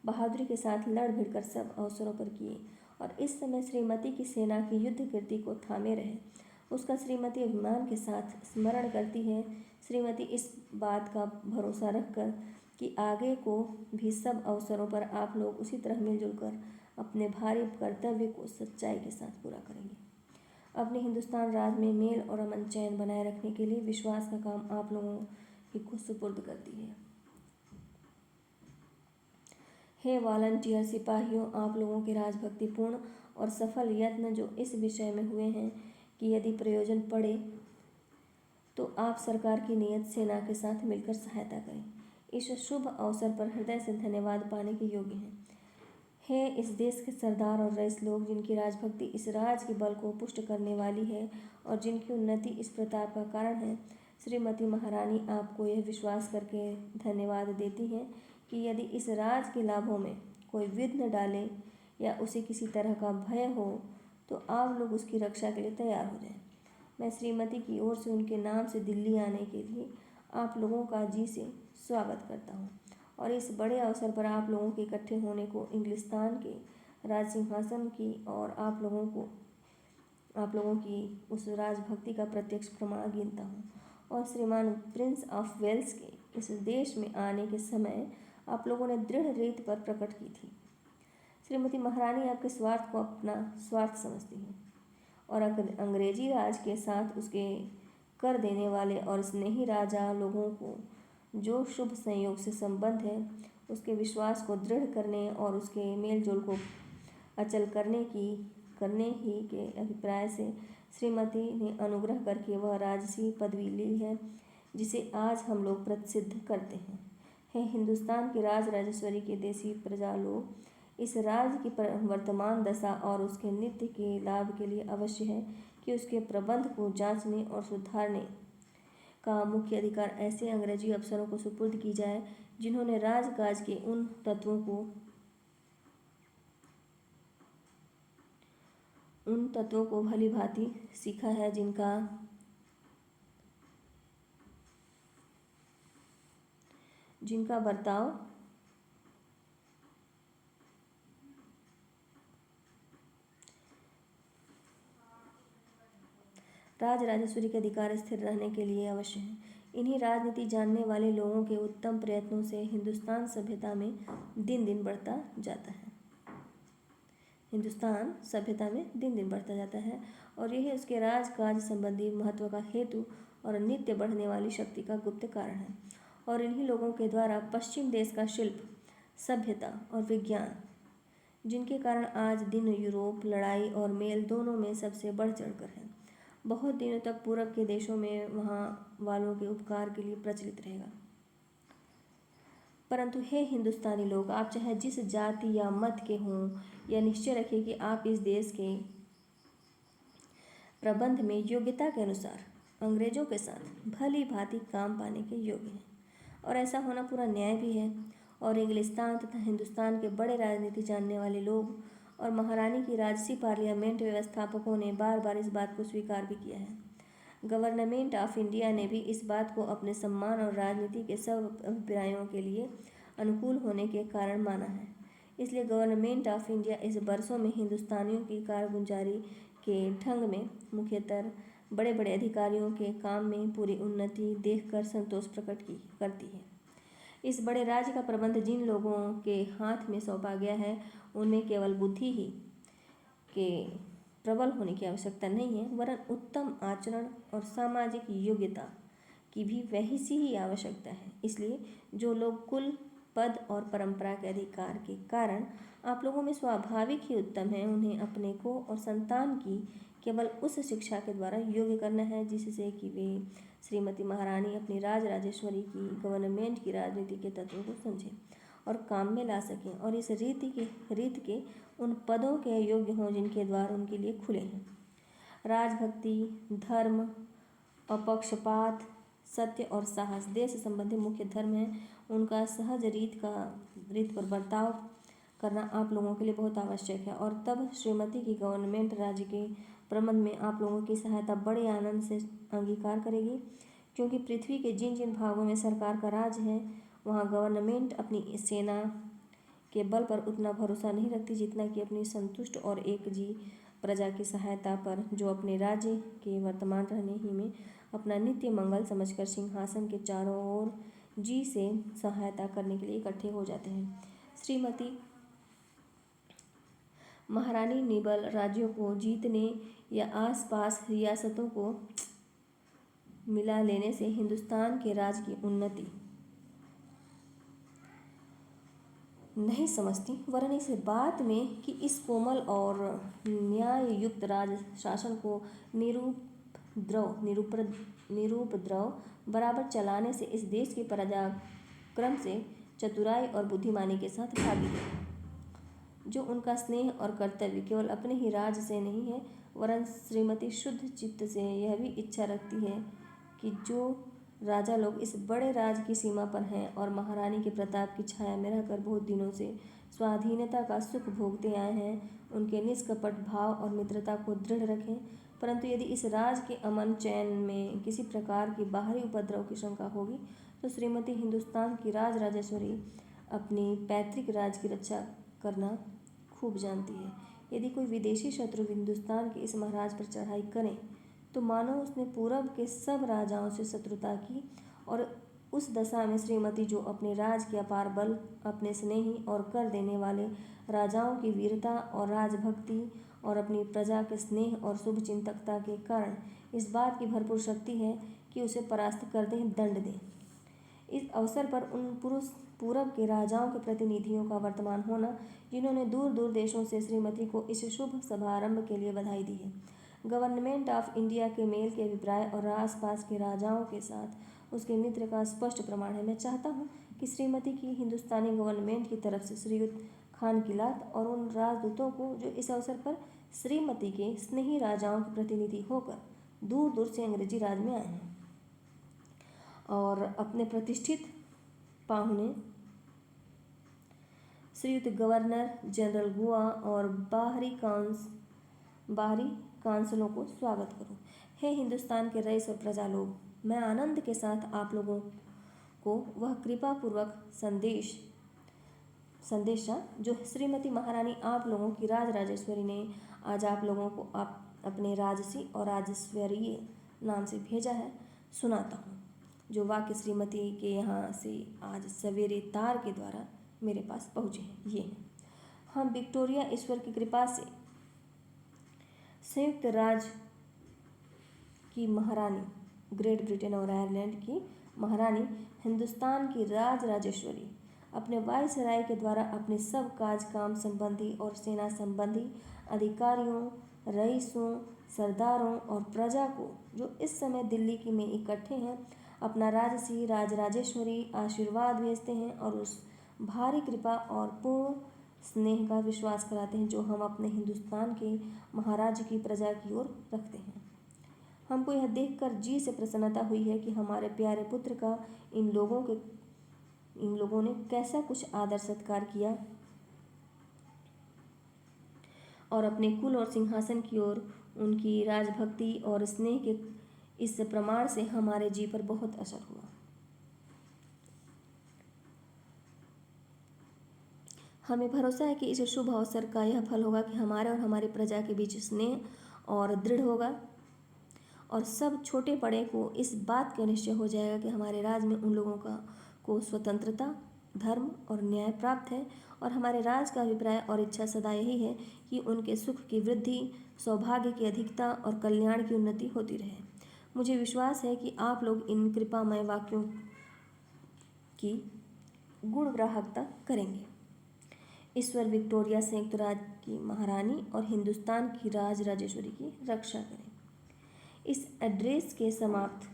बहादुरी के साथ लड़ भिड़ कर सब अवसरों पर किए और इस समय श्रीमती की सेना की युद्ध कीर्ति को थामे रहे, उसका श्रीमती अभिमान के साथ स्मरण करती है। श्रीमती इस बात का भरोसा रखकर कि आगे को भी सब अवसरों पर आप लोग उसी तरह मिलजुल कर अपने भारी कर्तव्य को सच्चाई के साथ पूरा करेंगे। अपने हिंदुस्तान राज्य में मेल और अमन चैन बनाए रखने के लिए विश्वास का काम आप लोगों ही को सुपुर्द करती है। हे वॉलंटियर सिपाहियों, आप लोगों के राजभक्तिपूर्ण और सफल यत्न जो इस विषय में हुए हैं कि यदि प्रयोजन पड़े तो आप सरकार की नियत सेना के साथ मिलकर सहायता करें, इस शुभ अवसर पर हृदय से धन्यवाद पाने के योग्य हैं। हे इस देश के सरदार और रईस लोग, जिनकी राजभक्ति इस राज के बल को पुष्ट करने वाली है और जिनकी उन्नति इस प्रताप का कारण है, श्रीमती महारानी आपको यह विश्वास करके धन्यवाद देती हैं कि यदि इस राज के लाभों में कोई विघ्न डाले या उसे किसी तरह का भय हो तो आप लोग उसकी रक्षा के लिए तैयार हो जाएं। मैं श्रीमती की ओर से उनके नाम से दिल्ली आने के लिए आप लोगों का जी से स्वागत करता हूँ और इस बड़े अवसर पर आप लोगों के इकट्ठे होने को इंग्लिस्तान के राज सिंहासन की और आप लोगों की उस राजभक्ति का प्रत्यक्ष प्रमाण गिनता हूँ। और श्रीमान प्रिंस ऑफ वेल्स के इस देश में आने के समय आप लोगों ने दृढ़ रीत पर प्रकट की थी। श्रीमती महारानी आपके स्वार्थ को अपना स्वार्थ समझती हैं और अंग्रेजी राज के साथ उसके कर देने वाले और स्नेही राजा लोगों को जो शुभ संयोग से संबंध है, उसके विश्वास को दृढ़ करने और उसके मेलजोल को अचल करने ही के अभिप्राय से श्रीमती ने अनुग्रह करके वह राजसी पदवी ली है जिसे आज हम लोग प्रसिद्ध करते हैं। है हिंदुस्तान के राज राजेश्वरी के देसी प्रजा लोग, इस राज्य की वर्तमान दशा और उसके नित्य के लाभ के लिए अवश्य है कि उसके प्रबंध को जांचने और सुधारने का मुख्य अधिकार ऐसे अंग्रेजी अफसरों को सुपुर्द की जाए जिन्होंने राजकाज के उन तत्वों को भली भांति सीखा है जिनका बर्ताव राज राजेश्वरी के अधिकार स्थिर रहने के लिए अवश्य है। इन्हीं राजनीति जानने वाले लोगों के उत्तम प्रयत्नों से हिंदुस्तान सभ्यता में दिन दिन बढ़ता जाता है और यही उसके राजकाज संबंधी महत्व का हेतु और नित्य बढ़ने वाली शक्ति का गुप्त कारण है। और इन्हीं लोगों के द्वारा पश्चिम देश का शिल्प, सभ्यता और विज्ञान, जिनके कारण आज दिन यूरोप लड़ाई और मेल दोनों में सबसे बढ़ चढ़कर है, बहुत दिनों तक पूरब के देशों में वहाँ वालों के उपकार के लिए प्रचलित रहेगा। परंतु हे हिंदुस्तानी लोग, आप चाहे जिस जाति या मत के हों, यह निश्चय रखिए कि आप इस देश के प्रबंध में योग्यता के अनुसार अंग्रेजों के साथ भली भांति काम पाने के योग्य हैं, और ऐसा होना पूरा न्याय भी है। और इंग्लिस्तान तथा हिंदुस्तान के बड़े राजनीति जानने वाले लोग और महारानी की राजसी पार्लियामेंट व्यवस्थापकों ने बार बार इस बात को स्वीकार भी किया है। गवर्नमेंट ऑफ इंडिया ने भी इस बात को अपने सम्मान और राजनीति के सब अभिप्रायों के लिए अनुकूल होने के कारण माना है। इसलिए गवर्नमेंट ऑफ इंडिया इस बरसों में हिंदुस्तानियों की कारगुजारी के ढंग में मुख्यतर बड़े बड़े अधिकारियों के काम में पूरी उन्नति देखकर संतोष प्रकट करती है। इस बड़े राज्य का प्रबंध जिन लोगों के हाथ में सौंपा गया है, उनमें केवल बुद्धि ही के प्रबल होने की आवश्यकता नहीं है, वरन उत्तम आचरण और सामाजिक योग्यता की भी वही सी ही आवश्यकता है। इसलिए जो लोग कुल, पद और परंपरा के अधिकार के कारण आप लोगों में स्वाभाविक ही उत्तम हैं, उन्हें अपने को और संतान की केवल उस शिक्षा के द्वारा योग्य करना है जिससे कि वे श्रीमती महारानी अपनी राजराजेश्वरी की गवर्नमेंट की राजनीति के तत्वों को समझें और काम में ला सकें, और इस रीत के उन पदों के योग्य हों जिनके द्वार उनके लिए खुले हैं। राजभक्ति, धर्म, अपक्षपात, सत्य और साहस देश संबंधी मुख्य धर्म है। उनका सहज रीत पर बर्ताव करना आप लोगों के लिए बहुत आवश्यक है, और तब श्रीमती की गवर्नमेंट राज्य के प्रबंध में आप लोगों की सहायता बड़े आनंद से अंगीकार करेगी, क्योंकि पृथ्वी के जिन जिन भागों में सरकार का राज है, वहाँ गवर्नमेंट अपनी सेना के बल पर उतना भरोसा नहीं रखती जितना कि अपनी संतुष्ट और एकजी प्रजा की सहायता पर, जो अपने राज्य के वर्तमान रहने ही में अपना नित्य मंगल समझकर सिंहासन के चारों ओर जी से सहायता करने के लिए इकट्ठे हो जाते हैं। श्रीमती महारानी निबल राज्यों को जीतने या आसपास रियासतों को मिला लेने से हिंदुस्तान के राज की उन्नति नहीं समझती, वरन इस बात में कि इस कोमल और न्याय युक्त राज शासन को निरुपद्रव बराबर चलाने से इस देश की प्रजा क्रम से चतुराई और बुद्धिमानी के साथ भागी है, जो उनका स्नेह और कर्तव्य केवल अपने ही राज से नहीं है, वरन श्रीमती शुद्ध चित्त से यह भी इच्छा रखती है कि जो राजा लोग इस बड़े राज की सीमा पर हैं और महारानी के प्रताप की छाया में रहकर बहुत दिनों से स्वाधीनता का सुख भोगते आए हैं, उनके निष्कपट भाव और मित्रता को दृढ़ रखें। परंतु यदि इस राज के अमन चैन में किसी प्रकार की बाहरी उपद्रव की शंका होगी, तो श्रीमती हिंदुस्तान की राजराजेश्वरी अपनी पैतृक राज की रक्षा करना खूब जानती है। यदि कोई विदेशी शत्रु हिंदुस्तान के इस महाराज पर चढ़ाई करें, तो मानो उसने पूरब के सब राजाओं से शत्रुता की, और उस दशा में श्रीमती जो अपने राज के अपार बल, अपने स्नेही और कर देने वाले राजाओं की वीरता और राजभक्ति और अपनी प्रजा के स्नेह और शुभचिंतकता के कारण इस बात की भरपूर शक्ति है कि उसे परास्त कर दें, दंड दें। इस अवसर पर उन पूरब के राजाओं के प्रतिनिधियों का वर्तमान होना, जिन्होंने दूर दूर देशों से श्रीमती को इस शुभ समारंभ के लिए बधाई दी है, गवर्नमेंट ऑफ इंडिया के मेल के अभिप्राय और आसपास के राजाओं के साथ उसके मित्र का स्पष्ट प्रमाण है। मैं चाहता हूँ कि श्रीमती की हिंदुस्तानी गवर्नमेंट की तरफ से श्रीयुत खान किलात और उन राजदूतों को जो इस अवसर पर श्रीमती के स्नेही राजाओं के प्रतिनिधि होकर दूर दूर से अंग्रेजी राज में आए हैं, और अपने प्रतिष्ठित पाहुने श्रीयुत गवर्नर जनरल गोवा और बाहरी काउंसिलों को स्वागत करूं। हे हिंदुस्तान के रईस और प्रजा लोग, मैं आनंद के साथ आप लोगों को वह कृपापूर्वक संदेशा जो श्रीमती महारानी आप लोगों की राजराजेश्वरी ने आज आप लोगों को अपने राजसी और राजस्वरीय नाम से भेजा है, सुनाता हूँ। जो वाक्य श्रीमती के यहाँ से आज सवेरे तार के द्वारा मेरे पास पहुँचे हैं, ये हैं। हम विक्टोरिया ईश्वर की कृपा से संयुक्त राज्य की महारानी, ग्रेट ब्रिटेन और आयरलैंड की महारानी, हिंदुस्तान की राजराजेश्वरी अपने वायसराय के द्वारा अपने सब काज काम संबंधी और सेना संबंधी अधिकारियों, रईसों, सरदारों और प्रजा को जो इस समय दिल्ली की में इकट्ठे हैं, अपना राजसी राजराजेश्वरी आशीर्वाद भेजते हैं और उस भारी कृपा और पूर्ण स्नेह का विश्वास कराते हैं जो हम अपने हिंदुस्तान के महाराज की प्रजा की ओर रखते हैं। हमको यह देखकर जी से प्रसन्नता हुई है कि हमारे प्यारे पुत्र का इन लोगों ने कैसा कुछ आदर सत्कार किया और अपने कुल और सिंहासन की ओर उनकी राजभक्ति और स्नेह के इस प्रमाण से हमारे जी पर बहुत असर हुआ। हमें भरोसा है कि इस शुभ अवसर का यह फल होगा कि हमारे और हमारी प्रजा के बीच स्नेह और दृढ़ होगा और सब छोटे बड़े को इस बात का निश्चय हो जाएगा कि हमारे राज में उन लोगों को स्वतंत्रता, धर्म और न्याय प्राप्त है और हमारे राज का अभिप्राय और इच्छा सदा यही है कि उनके सुख की वृद्धि, सौभाग्य की अधिकता और कल्याण की उन्नति होती रहे। मुझे विश्वास है कि आप लोग इन कृपामय वाक्यों की गुणग्राहकता करेंगे। ईश्वर विक्टोरिया संयुक्त राज्य की महारानी और हिंदुस्तान की राजराजेश्वरी की रक्षा करें। इस एड्रेस के समाप्त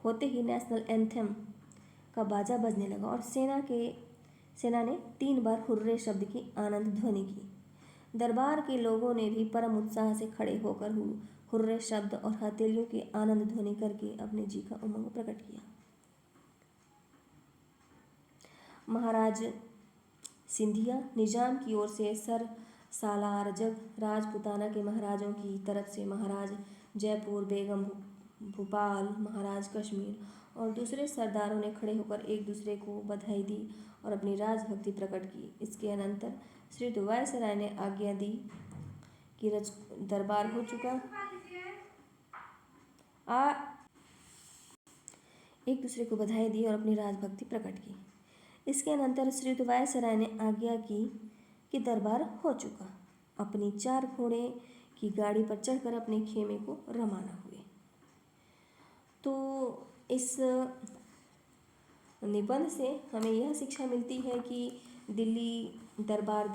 होते ही नेशनल एंथम का बाजा बजने लगा और सेना ने 3 बार हुर्रे शब्द की आनंद ध्वनि की। दरबार के लोगों ने भी परम उत्साह से खड़े होकर हुर्रे शब्द और हथेलियों की आनंद ध्वनि करके अपने जी का उमंग प्रकट किया। महाराज सिंधिया निजाम की ओर से सर सालार जग राजपुताना के महाराजों की तरफ से महाराज जयपुर, बेगम भोपाल, महाराज कश्मीर और दूसरे सरदारों ने खड़े होकर एक दूसरे को बधाई दी और अपनी राजभक्ति प्रकट की। इसके अनंतर श्री वायसराय ने आज्ञा दी कि दरबार हो चुका एक दूसरे को बधाई दी और अपनी राजभक्ति प्रकट की। इसके अनंतर श्री वायसराय ने आज्ञा की कि दरबार हो चुका। अपनी 4 घोड़े की गाड़ी पर चढ़कर अपने खेमे को रवाना हुए। तो इस निबंध से हमें यह शिक्षा मिलती है कि दिल्ली दरबार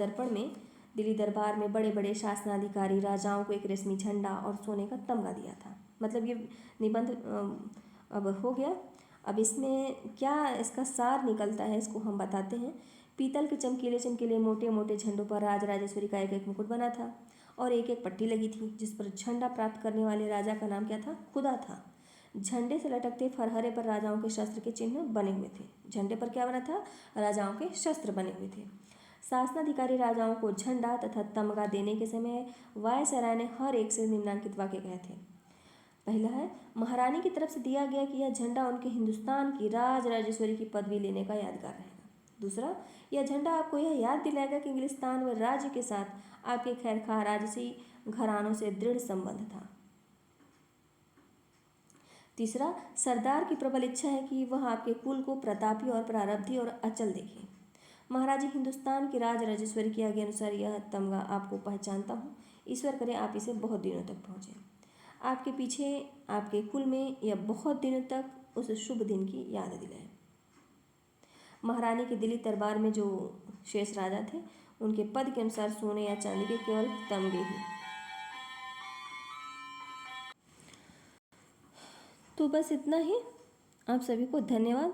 में बड़े बड़े शासनाधिकारी राजाओं को एक रेशमी झंडा और सोने का तमगा दिया था। मतलब ये निबंध अब हो गया। अब इसमें क्या इसका सार निकलता है इसको हम बताते हैं। पीतल के चमकीले चमकीले मोटे मोटे झंडों पर राजराजेश्वरी का एक एक मुकुट बना था और एक एक पट्टी लगी थी जिस पर झंडा प्राप्त करने वाले राजा का नाम क्या था? खुदा था। झंडे से लटकते फरहरे पर राजाओं के शस्त्र के चिन्ह बने हुए थे। झंडे पर क्या बना था? राजाओं के शस्त्र बने हुए थे। शासनाधिकारी राजाओं को झंडा तथा तमगा देने के समय वायसराय ने हर एक से निम्नलिखित वाक्य कहे थे। पहला है, महारानी की तरफ से दिया गया कि यह झंडा उनके हिंदुस्तान की राजराजेश्वरी की पदवी लेने का यादगार रहेगा। दूसरा, यह झंडा आपको यह याद दिलाएगा कि इंग्लिस्तान व राज्य के साथ आपके खैरखा राजसी घरानों से दृढ़ संबंध था। तीसरा, सरदार की प्रबल इच्छा है कि वह आपके कुल को प्रतापी और प्रारब्धी और अचल देखे। महाराजी हिंदुस्तान की राजराजेश्वरी की आज्ञा अनुसार यह तमगा आपको पहचानता हूँ। ईश्वर करे आप इसे बहुत दिनों तक पहुँचे। आपके पीछे आपके कुल में यह बहुत दिनों तक उस शुभ दिन की याद दिलाए। महारानी के दिल्ली दरबार में जो शेष राजा थे उनके पद के अनुसार सोने या चांदी के केवल तमगे ही। तो बस इतना ही। आप सभी को धन्यवाद।